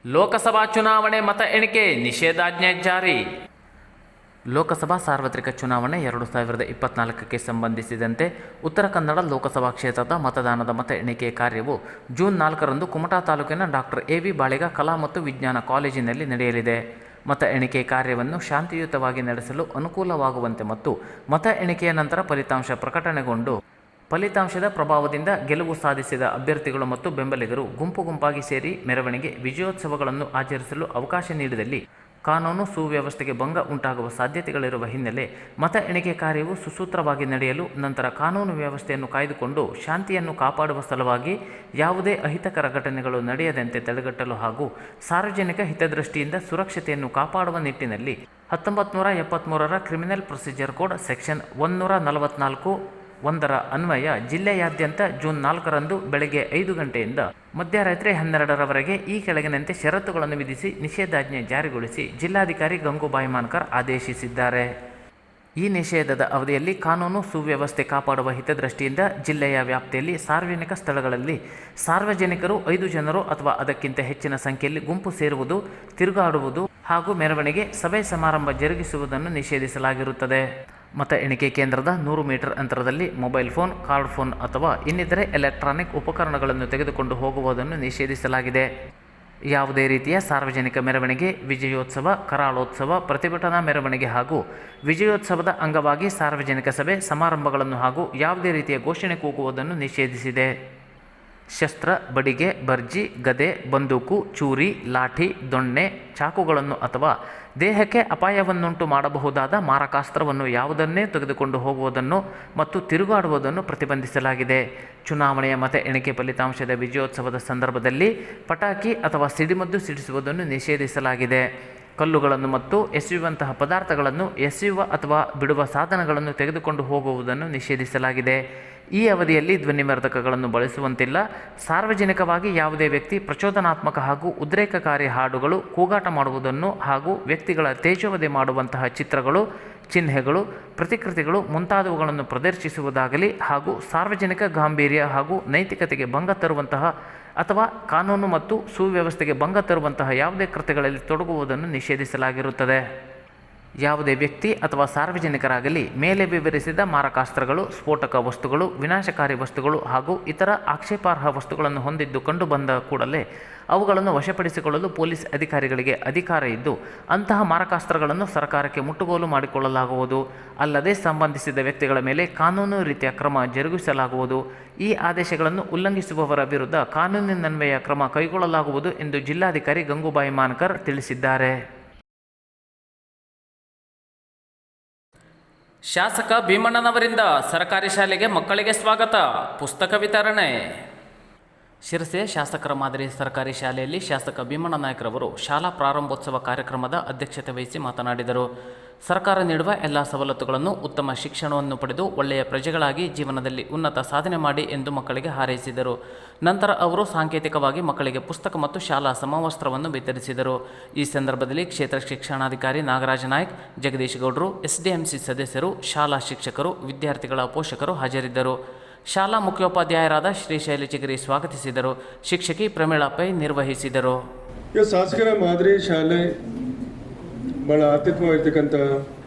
ಲೋಕಸಭಾ ಚುನಾವಣೆ ಮತ ಎಣಿಕೆ ನಿಷೇಧಾಜ್ಞೆ ಜಾರಿ. ಲೋಕಸಭಾ ಸಾರ್ವತ್ರಿಕ ಚುನಾವಣೆ 2024ಕ್ಕೆ ಸಂಬಂಧಿಸಿದಂತೆ ಉತ್ತರ ಕನ್ನಡ ಲೋಕಸಭಾ ಕ್ಷೇತ್ರದ ಮತದಾನದ ಮತ ಎಣಿಕೆ ಕಾರ್ಯವು ಜೂನ್ 4ರಂದು ಕುಮಟಾ ತಾಲೂಕಿನ ಡಾಕ್ಟರ್ ಎ.ವಿ. ಬಾಳಿಗ ಕಲಾ ಮತ್ತು ವಿಜ್ಞಾನ ಕಾಲೇಜಿನಲ್ಲಿ ನಡೆಯಲಿದೆ. ಮತ ಎಣಿಕೆ ಕಾರ್ಯವನ್ನು ಶಾಂತಿಯುತವಾಗಿ ನಡೆಸಲು ಅನುಕೂಲವಾಗುವಂತೆ ಮತ್ತು ಮತ ಎಣಿಕೆಯ ನಂತರ ಫಲಿತಾಂಶ ಪ್ರಕಟಣೆಗೊಂಡು ಫಲಿತಾಂಶದ ಪ್ರಭಾವದಿಂದ ಗೆಲುವು ಸಾಧಿಸಿದ ಅಭ್ಯರ್ಥಿಗಳು ಮತ್ತು ಬೆಂಬಲಿಗರು ಗುಂಪು ಗುಂಪಾಗಿ ಸೇರಿ ಮೆರವಣಿಗೆ, ವಿಜಯೋತ್ಸವಗಳನ್ನು ಆಚರಿಸಲು ಅವಕಾಶ ನೀಡಿದಲ್ಲಿ ಕಾನೂನು ಸುವ್ಯವಸ್ಥೆಗೆ ಭಂಗ ಉಂಟಾಗುವ ಸಾಧ್ಯತೆಗಳಿರುವ ಹಿನ್ನೆಲೆ ಮತ ಎಣಿಕೆ ಕಾರ್ಯವು ಸುಸೂತ್ರವಾಗಿ ನಡೆಯಲು ನಂತರ ಕಾನೂನು ವ್ಯವಸ್ಥೆಯನ್ನು ಕಾಯ್ದುಕೊಂಡು ಶಾಂತಿಯನ್ನು ಕಾಪಾಡುವ ಸಲುವಾಗಿ ಯಾವುದೇ ಅಹಿತಕರ ಘಟನೆಗಳು ನಡೆಯದಂತೆ ತಡೆಗಟ್ಟಲು ಹಾಗೂ ಸಾರ್ವಜನಿಕ ಹಿತದೃಷ್ಟಿಯಿಂದ ಸುರಕ್ಷತೆಯನ್ನು ಕಾಪಾಡುವ ನಿಟ್ಟಿನಲ್ಲಿ 1973ರ ಕ್ರಿಮಿನಲ್ ಪ್ರೊಸೀಜರ್ ಕೋಡ್ ಸೆಕ್ಷನ್ 144(1) ಅನ್ವಯ ಜಿಲ್ಲೆಯಾದ್ಯಂತ ಜೂನ್ 4ರಂದು ಬೆಳಗ್ಗೆ 5 ಗಂಟೆಯಿಂದ ಮಧ್ಯರಾತ್ರಿ 12ರವರೆಗೆ ಈ ಕೆಳಗಿನಂತೆ ಷರತ್ತುಗಳನ್ನು ವಿಧಿಸಿ ನಿಷೇಧಾಜ್ಞೆ ಜಾರಿಗೊಳಿಸಿ ಜಿಲ್ಲಾಧಿಕಾರಿ ಗಂಗೂಬಾಯಿ ಮಾನ್ಕರ್ ಆದೇಶಿಸಿದ್ದಾರೆ. ಈ ನಿಷೇಧದ ಅವಧಿಯಲ್ಲಿ ಕಾನೂನು ಸುವ್ಯವಸ್ಥೆ ಕಾಪಾಡುವ ಹಿತದೃಷ್ಟಿಯಿಂದ ಜಿಲ್ಲೆಯ ವ್ಯಾಪ್ತಿಯಲ್ಲಿ ಸಾರ್ವಜನಿಕ ಸ್ಥಳಗಳಲ್ಲಿ ಸಾರ್ವಜನಿಕರು 5 ಜನರು ಅಥವಾ ಅದಕ್ಕಿಂತ ಹೆಚ್ಚಿನ ಸಂಖ್ಯೆಯಲ್ಲಿ ಗುಂಪು ಸೇರುವುದು, ತಿರುಗಾಡುವುದು ಹಾಗೂ ಮೆರವಣಿಗೆ, ಸಭೆ ಸಮಾರಂಭ ಜರುಗಿಸುವುದನ್ನು ನಿಷೇಧಿಸಲಾಗಿರುತ್ತದೆ. ಮತ ಎಣಿಕೆ ಕೇಂದ್ರದ 100 ಮೀಟರ್ ಅಂತರದಲ್ಲಿ ಮೊಬೈಲ್ ಫೋನ್, ಕಾರ್ಡ್ ಫೋನ್ ಅಥವಾ ಇನ್ನಿತರೆ ಎಲೆಕ್ಟ್ರಾನಿಕ್ ಉಪಕರಣಗಳನ್ನು ತೆಗೆದುಕೊಂಡು ಹೋಗುವುದನ್ನು ನಿಷೇಧಿಸಲಾಗಿದೆ. ಯಾವುದೇ ರೀತಿಯ ಸಾರ್ವಜನಿಕ ಮೆರವಣಿಗೆ, ವಿಜಯೋತ್ಸವ, ಕರಾಳೋತ್ಸವ, ಪ್ರತಿಭಟನಾ ಮೆರವಣಿಗೆ ಹಾಗೂ ವಿಜಯೋತ್ಸವದ ಅಂಗವಾಗಿ ಸಾರ್ವಜನಿಕ ಸಭೆ ಸಮಾರಂಭಗಳನ್ನು ಹಾಗೂ ಯಾವುದೇ ರೀತಿಯ ಘೋಷಣೆ ಕೂಗುವುದನ್ನು ನಿಷೇಧಿಸಿದೆ. ಶಸ್ತ್ರ, ಬಡಿಗೆ, ಬರ್ಜಿ, ಗದೆ, ಬಂದೂಕು, ಚೂರಿ, ಲಾಠಿ, ದೊಣ್ಣೆ, ಚಾಕುಗಳನ್ನು ಅಥವಾ ದೇಹಕ್ಕೆ ಅಪಾಯವನ್ನುಂಟು ಮಾಡಬಹುದಾದ ಮಾರಕಾಸ್ತ್ರವನ್ನು ಯಾವುದನ್ನೇ ತೆಗೆದುಕೊಂಡು ಹೋಗುವುದನ್ನು ಮತ್ತು ತಿರುಗಾಡುವುದನ್ನು ಪ್ರತಿಬಂಧಿಸಲಾಗಿದೆ. ಚುನಾವಣೆಯ ಮತ ಎಣಿಕೆ ಫಲಿತಾಂಶದ ವಿಜಯೋತ್ಸವದ ಸಂದರ್ಭದಲ್ಲಿ ಪಟಾಕಿ ಅಥವಾ ಸಿಡಿಮದ್ದು ಸಿಡಿಸುವುದನ್ನು ನಿಷೇಧಿಸಲಾಗಿದೆ. ಕಲ್ಲುಗಳನ್ನು ಮತ್ತು ಎಸೆಯುವಂತಹ ಪದಾರ್ಥಗಳನ್ನು ಎಸೆಯುವ ಅಥವಾ ಬಿಡುವ ಸಾಧನಗಳನ್ನು ತೆಗೆದುಕೊಂಡು ಹೋಗುವುದನ್ನು ನಿಷೇಧಿಸಲಾಗಿದೆ. ಈ ಅವಧಿಯಲ್ಲಿ ಧ್ವನಿವರ್ಧಕಗಳನ್ನು ಬಳಸುವಂತಿಲ್ಲ. ಸಾರ್ವಜನಿಕವಾಗಿ ಯಾವುದೇ ವ್ಯಕ್ತಿ ಪ್ರಚೋದನಾತ್ಮಕ ಹಾಗೂ ಉದ್ರೇಕಕಾರಿ ಹಾಡುಗಳು, ಕೂಗಾಟ ಮಾಡುವುದನ್ನು ಹಾಗೂ ವ್ಯಕ್ತಿಗಳ ತೇಜೋವಧೆ ಮಾಡುವಂತಹ ಚಿತ್ರಗಳು, ಚಿಹ್ನೆಗಳು, ಪ್ರತಿಕೃತಿಗಳು ಮುಂತಾದವುಗಳನ್ನು ಪ್ರದರ್ಶಿಸುವುದಾಗಲಿ ಹಾಗೂ ಸಾರ್ವಜನಿಕ ಗಾಂಭೀರ್ಯ ಹಾಗೂ ನೈತಿಕತೆಗೆ ಭಂಗ ತರುವಂತಹ ಅಥವಾ ಕಾನೂನು ಮತ್ತು ಸುವ್ಯವಸ್ಥೆಗೆ ಭಂಗ ತರುವಂತಹ ಯಾವುದೇ ಕೃತ್ಯಗಳಲ್ಲಿ ತೊಡಗುವುದನ್ನು ನಿಷೇಧಿಸಲಾಗಿರುತ್ತದೆ. ಯಾವುದೇ ವ್ಯಕ್ತಿ ಅಥವಾ ಸಾರ್ವಜನಿಕರಾಗಲಿ ಮೇಲೆ ವಿವರಿಸಿದ ಮಾರಕಾಸ್ತ್ರಗಳು, ಸ್ಫೋಟಕ ವಸ್ತುಗಳು, ವಿನಾಶಕಾರಿ ವಸ್ತುಗಳು ಹಾಗೂ ಇತರ ಆಕ್ಷೇಪಾರ್ಹ ವಸ್ತುಗಳನ್ನು ಹೊಂದಿದ್ದು ಕಂಡುಬಂದ ಕೂಡಲೇ ಅವುಗಳನ್ನು ವಶಪಡಿಸಿಕೊಳ್ಳಲು ಪೊಲೀಸ್ ಅಧಿಕಾರಿಗಳಿಗೆ ಅಧಿಕಾರ ಇದ್ದು ಅಂತಹ ಮಾರಕಾಸ್ತ್ರಗಳನ್ನು ಸರ್ಕಾರಕ್ಕೆ ಮುಟ್ಟುಗೋಲು ಮಾಡಿಕೊಳ್ಳಲಾಗುವುದು. ಅಲ್ಲದೆ ಸಂಬಂಧಿಸಿದ ವ್ಯಕ್ತಿಗಳ ಮೇಲೆ ಕಾನೂನು ರೀತಿಯ ಕ್ರಮ ಜರುಗಿಸಲಾಗುವುದು. ಈ ಆದೇಶಗಳನ್ನು ಉಲ್ಲಂಘಿಸುವವರ ವಿರುದ್ಧ ಕಾನೂನಿನನ್ವಯ ಕ್ರಮ ಕೈಗೊಳ್ಳಲಾಗುವುದು ಎಂದು ಜಿಲ್ಲಾಧಿಕಾರಿ ಗಂಗೂಬಾಯಿ ಮಾನ್ಕರ್ ತಿಳಿಸಿದ್ದಾರೆ. ಶಾಸಕ ಭೀಮಣ್ಣನವರಿಂದ ಸರ್ಕಾರಿ ಶಾಲೆಗೆ ಮಕ್ಕಳಿಗೆ ಸ್ವಾಗತ, ಪುಸ್ತಕ ವಿತರಣೆ. ಶಿರಸಿಯ ಶಾಸಕರ ಮಾದರಿ ಸರ್ಕಾರಿ ಶಾಲೆಯಲ್ಲಿ ಶಾಸಕ ಭೀಮಣ್ಣ ನಾಯ್ಕರವರು ಶಾಲಾ ಪ್ರಾರಂಭೋತ್ಸವ ಕಾರ್ಯಕ್ರಮದ ಅಧ್ಯಕ್ಷತೆ ವಹಿಸಿ ಮಾತನಾಡಿದರು. ಸರ್ಕಾರ ನೀಡುವ ಎಲ್ಲ ಸವಲತ್ತುಗಳನ್ನು, ಉತ್ತಮ ಶಿಕ್ಷಣವನ್ನು ಪಡೆದು ಒಳ್ಳೆಯ ಪ್ರಜೆಗಳಾಗಿ ಜೀವನದಲ್ಲಿ ಉನ್ನತ ಸಾಧನೆ ಮಾಡಿ ಎಂದು ಮಕ್ಕಳಿಗೆ ಹಾರೈಸಿದರು. ನಂತರ ಅವರು ಸಾಂಕೇತಿಕವಾಗಿ ಮಕ್ಕಳಿಗೆ ಪುಸ್ತಕ ಮತ್ತು ಶಾಲಾ ಸಮವಸ್ತ್ರವನ್ನು ವಿತರಿಸಿದರು. ಈ ಸಂದರ್ಭದಲ್ಲಿ ಕ್ಷೇತ್ರ ಶಿಕ್ಷಣಾಧಿಕಾರಿ ನಾಗರಾಜ ನಾಯ್ಕ್, ಜಗದೀಶ್ ಗೌಡರು, ಎಸ್ಡಿಎಂಸಿ ಸದಸ್ಯರು, ಶಾಲಾ ಶಿಕ್ಷಕರು, ವಿದ್ಯಾರ್ಥಿಗಳ ಪೋಷಕರು ಹಾಜರಿದ್ದರು. ಶಾಲಾ ಮುಖ್ಯೋಪಾಧ್ಯಾಯರಾದ ಶ್ರೀಶೈಲಿ ಚಿಗರಿ ಸ್ವಾಗತಿಸಿದರು. ಶಿಕ್ಷಕಿ ಪ್ರಮೀಳಾ ಪೈ ನಿರ್ವಹಿಸಿದರು. ಶಾಸಕರ ಮಾದರಿ ಶಾಲೆ ಭಾಳ ಅತ್ಯುತ್ತಮವಾಗಿರ್ತಕ್ಕಂಥ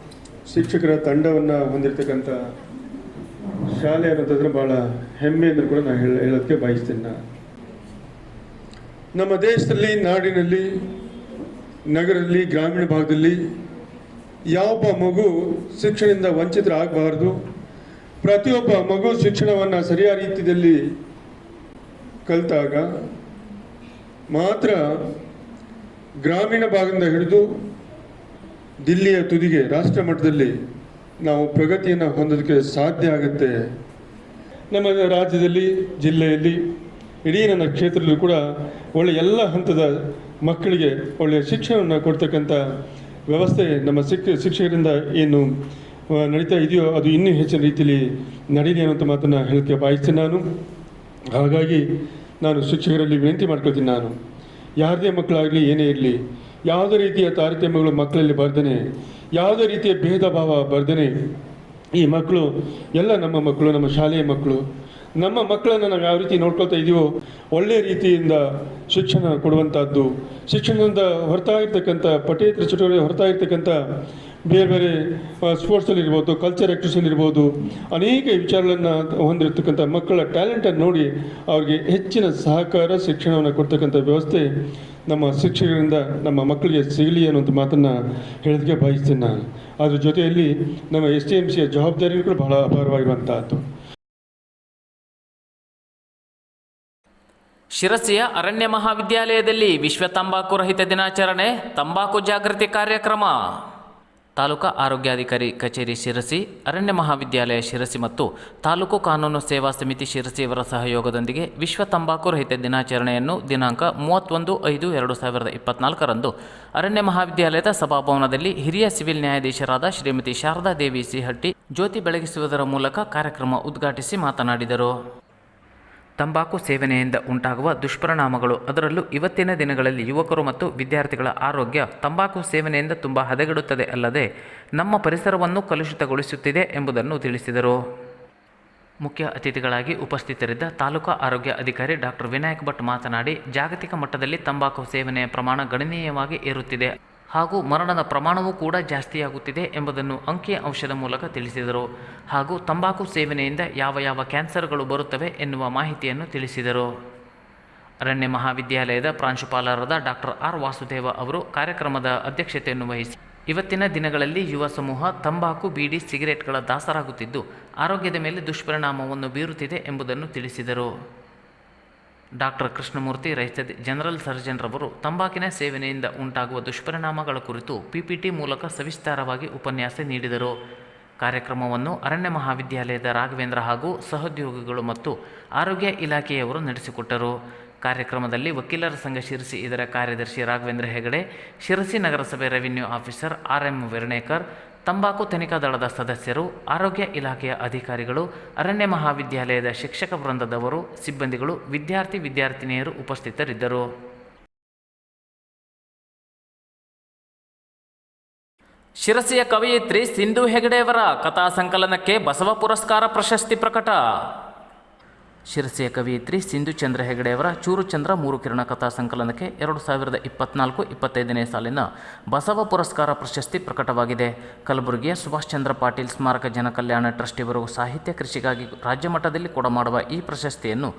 ಶಿಕ್ಷಕರ ತಂಡವನ್ನು ಹೊಂದಿರತಕ್ಕಂಥ ಶಾಲೆ ಅನ್ನೋದಾದ್ರೆ ಭಾಳ ಹೆಮ್ಮೆಯಿಂದ ಕೂಡ ನಾನು ಹೇಳೋದಕ್ಕೆ ಬಯಸ್ತೇನೆ. ನಮ್ಮ ದೇಶದಲ್ಲಿ, ನಾಡಿನಲ್ಲಿ, ನಗರದಲ್ಲಿ, ಗ್ರಾಮೀಣ ಭಾಗದಲ್ಲಿ ಯಾವೊಬ್ಬ ಮಗು ಶಿಕ್ಷಣದಿಂದ ವಂಚಿತರಾಗಬಾರ್ದು. ಪ್ರತಿಯೊಬ್ಬ ಮಗು ಶಿಕ್ಷಣವನ್ನು ಸರಿಯಾದ ರೀತಿಯಲ್ಲಿ ಕಲಿತಾಗ ಮಾತ್ರ ಗ್ರಾಮೀಣ ಭಾಗದಿಂದ ಹಿಡಿದು ದಿಲ್ಲಿಯ ತುದಿಗೆ ರಾಷ್ಟ್ರ ಮಟ್ಟದಲ್ಲಿ ನಾವು ಪ್ರಗತಿಯನ್ನು ಹೊಂದೋದಕ್ಕೆ ಸಾಧ್ಯ ಆಗುತ್ತೆ. ನಮ್ಮ ರಾಜ್ಯದಲ್ಲಿ, ಜಿಲ್ಲೆಯಲ್ಲಿ, ಇಡೀ ನನ್ನ ಕ್ಷೇತ್ರದಲ್ಲೂ ಕೂಡ ಒಳ್ಳೆಯ ಎಲ್ಲ ಹಂತದ ಮಕ್ಕಳಿಗೆ ಒಳ್ಳೆಯ ಶಿಕ್ಷಣವನ್ನು ಕೊಡ್ತಕ್ಕಂಥ ವ್ಯವಸ್ಥೆ ನಮ್ಮ ಶಿಕ್ಷಕರಿಂದ ಏನು ನಡೀತಾ ಇದೆಯೋ ಅದು ಇನ್ನೂ ಹೆಚ್ಚಿನ ರೀತಿಯಲ್ಲಿ ನಡೀಲಿ ಅನ್ನೋಂಥ ಮಾತನ್ನು ಹೇಳೋಕ್ಕೆ ಬಯಸ್ತೇನೆ ನಾನು. ಹಾಗಾಗಿ ನಾನು ಶಿಕ್ಷಕರಲ್ಲಿ ವಿನಂತಿ ಮಾಡ್ಕೊಳ್ತೀನಿ. ನಾನು ಯಾರದೇ ಮಕ್ಕಳಾಗಲಿ ಏನೇ ಇರಲಿ, ಯಾವುದೇ ರೀತಿಯ ತಾರತಮ್ಯಗಳು ಮಕ್ಕಳಲ್ಲಿ ಬರ್ದೇನೆ, ಯಾವುದೇ ರೀತಿಯ ಭೇದ ಭಾವ ಬರ್ದೇನೆ ಈ ಮಕ್ಕಳು ಎಲ್ಲ ನಮ್ಮ ಮಕ್ಕಳು, ನಮ್ಮ ಶಾಲೆಯ ಮಕ್ಕಳು. ನಮ್ಮ ಮಕ್ಕಳನ್ನು ನಾವು ಯಾವ ರೀತಿ ನೋಡ್ಕೊಳ್ತಾ ಇದ್ದೀವೋ ಒಳ್ಳೆಯ ರೀತಿಯಿಂದ ಶಿಕ್ಷಣ ಕೊಡುವಂಥದ್ದು, ಶಿಕ್ಷಣದಿಂದ ಹೊರತಾಗಿರ್ತಕ್ಕಂಥ ಪಠ್ಯೇತರ ಚಟುವಟಿಕೆ ಹೊರತಾಗಿರ್ತಕ್ಕಂಥ ಬೇರೆ ಬೇರೆ ಸ್ಪೋರ್ಟ್ಸಲ್ಲಿರ್ಬೋದು, ಕಲ್ಚರ್ ಆ್ಯಕ್ಟಿವಿಟೀಸಲ್ಲಿರ್ಬೋದು, ಅನೇಕ ವಿಚಾರಗಳನ್ನು ಹೊಂದಿರತಕ್ಕಂಥ ಮಕ್ಕಳ ಟ್ಯಾಲೆಂಟನ್ನು ನೋಡಿ ಅವ್ರಿಗೆ ಹೆಚ್ಚಿನ ಸಹಕಾರ ಶಿಕ್ಷಣವನ್ನು ಕೊಡ್ತಕ್ಕಂಥ ವ್ಯವಸ್ಥೆ ನಮ್ಮ ಶಿಕ್ಷಕರಿಂದ ನಮ್ಮ ಮಕ್ಕಳಿಗೆ ಸಿಗಲಿ ಅನ್ನೋಂಥ ಮಾತನ್ನು ಹೇಳೋದಕ್ಕೆ ಬಯಸ್ತೀನಿ ನಾನು. ಅದ್ರ ಜೊತೆಯಲ್ಲಿ ನಮ್ಮ STMCಯ ಜವಾಬ್ದಾರಿಗಳು ಬಹಳ ಅಪಾರವಾಗಿರುವಂಥದ್ದು. ಶಿರಸಿಯ ಅರಣ್ಯ ಮಹಾವಿದ್ಯಾಲಯದಲ್ಲಿ ವಿಶ್ವ ತಂಬಾಕು ರಹಿತ ದಿನಾಚರಣೆ, ತಂಬಾಕು ಜಾಗೃತಿ ಕಾರ್ಯಕ್ರಮ. ತಾಲೂಕಾ ಆರೋಗ್ಯಾಧಿಕಾರಿ ಕಚೇರಿ ಶಿರಸಿ, ಅರಣ್ಯ ಮಹಾವಿದ್ಯಾಲಯ ಶಿರಸಿ ಮತ್ತು ತಾಲೂಕು ಕಾನೂನು ಸೇವಾ ಸಮಿತಿ ಶಿರಸಿಯವರ ಸಹಯೋಗದೊಂದಿಗೆ ವಿಶ್ವ ತಂಬಾಕು ರಹಿತ ದಿನಾಚರಣೆಯನ್ನು ದಿನಾಂಕ 31/5/2024 ಅರಣ್ಯ ಮಹಾವಿದ್ಯಾಲಯದ ಸಭಾಭವನದಲ್ಲಿ ಹಿರಿಯ ಸಿವಿಲ್ ನ್ಯಾಯಾಧೀಶರಾದ ಶ್ರೀಮತಿ ಶಾರದಾ ದೇವಿ ಸಿಹಟ್ಟಿ ಜ್ಯೋತಿ ಬೆಳಗಿಸುವುದರ ಮೂಲಕ ಕಾರ್ಯಕ್ರಮ ಉದ್ಘಾಟಿಸಿ ಮಾತನಾಡಿದರು. ತಂಬಾಕು ಸೇವನೆಯಿಂದ ಉಂಟಾಗುವ ದುಷ್ಪರಿಣಾಮಗಳು, ಅದರಲ್ಲೂ ಇವತ್ತಿನ ದಿನಗಳಲ್ಲಿ ಯುವಕರು ಮತ್ತು ವಿದ್ಯಾರ್ಥಿಗಳ ಆರೋಗ್ಯ ತಂಬಾಕು ಸೇವನೆಯಿಂದ ತುಂಬ ಹದಗೆಡುತ್ತದೆ ಅಲ್ಲದೆ ನಮ್ಮ ಪರಿಸರವನ್ನು ಕಲುಷಿತಗೊಳಿಸುತ್ತಿದೆ ಎಂಬುದನ್ನು ತಿಳಿಸಿದರು. ಮುಖ್ಯ ಅತಿಥಿಗಳಾಗಿ ಉಪಸ್ಥಿತರಿದ್ದ ತಾಲೂಕಾ ಆರೋಗ್ಯ ಅಧಿಕಾರಿ ಡಾಕ್ಟರ್ ವಿನಾಯಕ್ ಭಟ್ ಮಾತನಾಡಿ, ಜಾಗತಿಕ ಮಟ್ಟದಲ್ಲಿ ತಂಬಾಕು ಸೇವನೆಯ ಪ್ರಮಾಣ ಗಣನೀಯವಾಗಿ ಏರುತ್ತಿದೆ ಹಾಗೂ ಮರಣದ ಪ್ರಮಾಣವೂ ಕೂಡ ಜಾಸ್ತಿಯಾಗುತ್ತಿದೆ ಎಂಬುದನ್ನು ಅಂಕಿ ಅಂಶದ ಮೂಲಕ ತಿಳಿಸಿದರು. ಹಾಗೂ ತಂಬಾಕು ಸೇವನೆಯಿಂದ ಯಾವ ಕ್ಯಾನ್ಸರ್ಗಳು ಬರುತ್ತವೆ ಎನ್ನುವ ಮಾಹಿತಿಯನ್ನು ತಿಳಿಸಿದರು. ಅರಣ್ಯ ಮಹಾವಿದ್ಯಾಲಯದ ಪ್ರಾಂಶುಪಾಲರಾದ ಡಾಕ್ಟರ್ R ವಾಸುದೇವ ಅವರು ಕಾರ್ಯಕ್ರಮದ ಅಧ್ಯಕ್ಷತೆಯನ್ನು ವಹಿಸಿ, ಇವತ್ತಿನ ದಿನಗಳಲ್ಲಿ ಯುವ ಸಮೂಹ ತಂಬಾಕು, ಬೀಡಿ, ಸಿಗರೆಟ್ಗಳ ದಾಸರಾಗುತ್ತಿದ್ದು ಆರೋಗ್ಯದ ಮೇಲೆ ದುಷ್ಪರಿಣಾಮವನ್ನು ಬೀರುತ್ತಿದೆ ಎಂಬುದನ್ನು ತಿಳಿಸಿದರು. ಡಾಕ್ಟರ್ ಕೃಷ್ಣಮೂರ್ತಿ ರೈತ ಜನರಲ್ ಸರ್ಜನ್ ರವರು ತಂಬಾಕಿನ ಸೇವನೆಯಿಂದ ಉಂಟಾಗುವ ದುಷ್ಪರಿಣಾಮಗಳ ಕುರಿತು PPT ಮೂಲಕ ಸವಿಸ್ತಾರವಾಗಿ ಉಪನ್ಯಾಸ ನೀಡಿದರು. ಕಾರ್ಯಕ್ರಮವನ್ನು ಅರಣ್ಯ ಮಹಾವಿದ್ಯಾಲಯದ ರಾಘವೇಂದ್ರ ಹಾಗೂ ಸಹೋದ್ಯೋಗಿಗಳು ಮತ್ತು ಆರೋಗ್ಯ ಇಲಾಖೆಯವರು ನಡೆಸಿಕೊಟ್ಟರು. ಕಾರ್ಯಕ್ರಮದಲ್ಲಿ ವಕೀಲರ ಸಂಘ ಶಿರಸಿ ಇದರ ಕಾರ್ಯದರ್ಶಿ ರಾಘವೇಂದ್ರ ಹೆಗಡೆ, ಶಿರಸಿ ನಗರಸಭೆ ರೆವಿನ್ಯೂ ಆಫೀಸರ್ RM ವೆರ್ಣೇಕರ್, ತಂಬಾಕು ತನಿಖಾ ದಳದ ಸದಸ್ಯರು, ಆರೋಗ್ಯ ಇಲಾಖೆಯ ಅಧಿಕಾರಿಗಳು, ಅರಣ್ಯ ಮಹಾವಿದ್ಯಾಲಯದ ಶಿಕ್ಷಕ ವೃಂದದವರು, ಸಿಬ್ಬಂದಿಗಳು, ವಿದ್ಯಾರ್ಥಿನಿಯರು ಉಪಸ್ಥಿತರಿದ್ದರು. ಶಿರಸಿಯ ಕವಯಿತ್ರಿ ಸಿಂಧು ಹೆಗಡೆಯವರ ಕಥಾ ಸಂಕಲನಕ್ಕೆ ಬಸವ ಪುರಸ್ಕಾರ ಪ್ರಶಸ್ತಿ ಪ್ರಕಟ. ಶಿರಸಿಯ ಕವಯಿತ್ರಿ ಸಿಂಧು ಚಂದ್ರ ಹೆಗಡೆಯವರ ಚೂರು ಚಂದ್ರ ಮೂರು ಕಿರಣ ಕಥಾ ಸಂಕಲನಕ್ಕೆ 2024-25ನೇ ಸಾಲಿನ ಬಸವ ಪುರಸ್ಕಾರ ಪ್ರಶಸ್ತಿ ಪ್ರಕಟವಾಗಿದೆ. ಕಲಬುರಗಿಯ ಸುಭಾಷ್ ಚಂದ್ರ ಪಾಟೀಲ್ ಸ್ಮಾರಕ ಜನಕಲ್ಯಾಣ ಟ್ರಸ್ಟ್ ಇವರು ಸಾಹಿತ್ಯ ಕೃಷಿಗಾಗಿ ರಾಜ್ಯ ಮಟ್ಟದಲ್ಲಿ ಕೊಡಮಾಡುವ ಈ ಪ್ರಶಸ್ತಿಯನ್ನು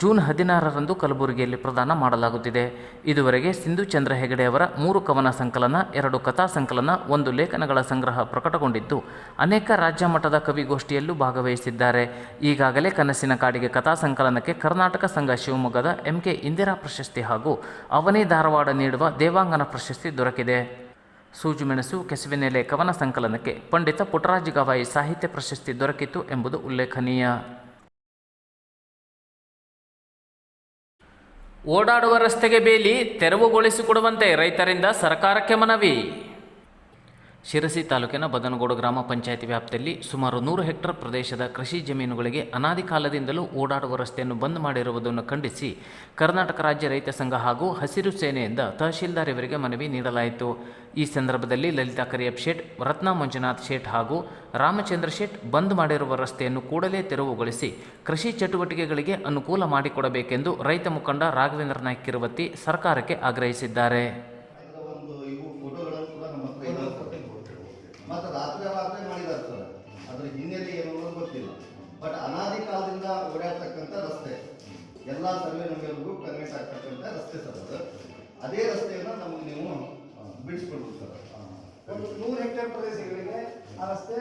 ಜೂನ್ 16ರಂದು ಕಲಬುರಗಿಯಲ್ಲಿ ಪ್ರದಾನ ಮಾಡಲಾಗುತ್ತಿದೆ. ಇದುವರೆಗೆ ಸಿಂಧು ಚಂದ್ರ ಹೆಗಡೆಯವರ 3 ಕವನ ಸಂಕಲನ, 2 ಕಥಾ ಸಂಕಲನ, 1 ಲೇಖನಗಳ ಸಂಗ್ರಹ ಪ್ರಕಟಗೊಂಡಿದ್ದು ಅನೇಕ ರಾಜ್ಯ ಮಟ್ಟದ ಕವಿಗೋಷ್ಠಿಯಲ್ಲೂ ಭಾಗವಹಿಸಿದ್ದಾರೆ. ಈಗಾಗಲೇ ಕನಸಿನ ಕಾಡಿಗೆ ಕಥಾ ಸಂಕಲನಕ್ಕೆ ಕರ್ನಾಟಕ ಸಂಘ ಶಿವಮೊಗ್ಗದ MK ಇಂದಿರಾ ಪ್ರಶಸ್ತಿ ಹಾಗೂ ಅವನಿ ಧಾರವಾಡ ನೀಡುವ ದೇವಾಂಗನ ಪ್ರಶಸ್ತಿ ದೊರಕಿದೆ. ಸೂಜುಮೆಣಸು ಕೆಸುವಿನೆಲೆ ಕವನ ಸಂಕಲನಕ್ಕೆ ಪಂಡಿತ ಪುಟ್ಟರಾಜ ಗವಾಯಿ ಸಾಹಿತ್ಯ ಪ್ರಶಸ್ತಿ ದೊರಕಿತು ಎಂಬುದು ಉಲ್ಲೇಖನೀಯ. ಓಡಾಡುವ ರಸ್ತೆಗೆ ಬೇಲಿ ತೆರವುಗೊಳಿಸಿಕೊಡುವಂತೆ ರೈತರಿಂದ ಸರ್ಕಾರಕ್ಕೆ ಮನವಿ. ಶಿರಸಿ ತಾಲೂಕಿನ ಬದನಗೋಡು ಗ್ರಾಮ ಪಂಚಾಯಿತಿ ವ್ಯಾಪ್ತಿಯಲ್ಲಿ ಸುಮಾರು 100 ಹೆಕ್ಟೇರ್ ಪ್ರದೇಶದ ಕೃಷಿ ಜಮೀನುಗಳಿಗೆ ಅನಾದಿ ಕಾಲದಿಂದಲೂ ಓಡಾಡುವ ರಸ್ತೆಯನ್ನು ಬಂದ್ ಮಾಡಿರುವುದನ್ನು ಖಂಡಿಸಿ ಕರ್ನಾಟಕ ರಾಜ್ಯ ರೈತ ಸಂಘ ಹಾಗೂ ಹಸಿರು ಸೇನೆಯಿಂದ ತಹಶೀಲ್ದಾರ್ ಇವರಿಗೆ ಮನವಿ ನೀಡಲಾಯಿತು. ಈ ಸಂದರ್ಭದಲ್ಲಿ ಲಲಿತಾ ಕರಿಯಪ್ಪ ಶೇಟ್, ರತ್ನ ಮಂಜುನಾಥ್ ಶೇಟ್ ಹಾಗೂ ರಾಮಚಂದ್ರ ಶೇಟ್ ಬಂದ್ ಮಾಡಿರುವ ರಸ್ತೆಯನ್ನು ಕೂಡಲೇ ತೆರವುಗೊಳಿಸಿ ಕೃಷಿ ಚಟುವಟಿಕೆಗಳಿಗೆ ಅನುಕೂಲ ಮಾಡಿಕೊಡಬೇಕೆಂದು ರೈತ ಮುಖಂಡ ರಾಘವೇಂದ್ರ ನಾಯ್ಕ ಕಿರುವತ್ತಿ ಸರ್ಕಾರಕ್ಕೆ ಆಗ್ರಹಿಸಿದ್ದಾರೆ. ಮತ್ತು ರಾತ್ರಿ ಮಾಡಿದ್ದಾರೆ ಸರ್, ಅದ್ರ ಹಿನ್ನೆಲೆ ಏನು ಅನ್ನೋದು ಗೊತ್ತಿಲ್ಲ. ಬಟ್ ಅನಾದಿ ಕಾಲದಿಂದ ಓಡಾಡ್ತಕ್ಕಂಥ ರಸ್ತೆ, ಎಲ್ಲ ಸರ್ವೆ ನಂಬರ್ಗೂ ಕನ್ವೆಂಟ್ ಆಗ್ತಕ್ಕಂಥ ರಸ್ತೆ ಸರ್. ಅದು ಅದೇ ರಸ್ತೆಯನ್ನು ನಮಗೆ ನೀವು ಬಿಡಿಸ್ಕೊಡ್ಬೋದು ಸರ್. ಒಂದು 100 ಹೆಕ್ಟೇರ್ ಪ್ರದೇಶಗಳಿಗೆ ಆ ರಸ್ತೆ